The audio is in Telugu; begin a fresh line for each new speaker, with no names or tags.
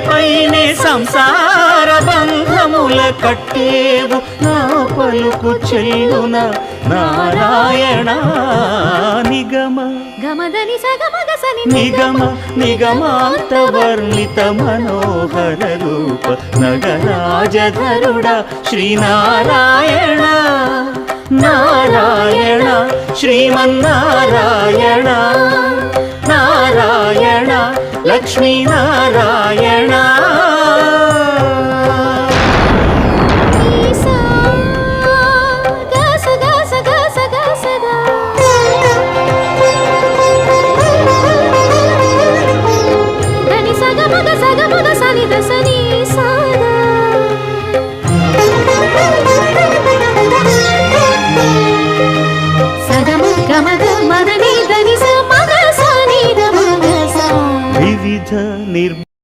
పైనే సంసార బంధముల కట్టేవు నా పలుకు చెల్లున నారాయణ నిగమ
గమదని సగమగసని
నిగమ నిగమాంత వర్ణిత మనోహర రూప నగరాజధరుడ శ్రీనారాయణ నారాయణ శ్రీమన్నారాయణ నారాయణ లక్ష్మీనారాయణ
సగమగ సగమగ సని దస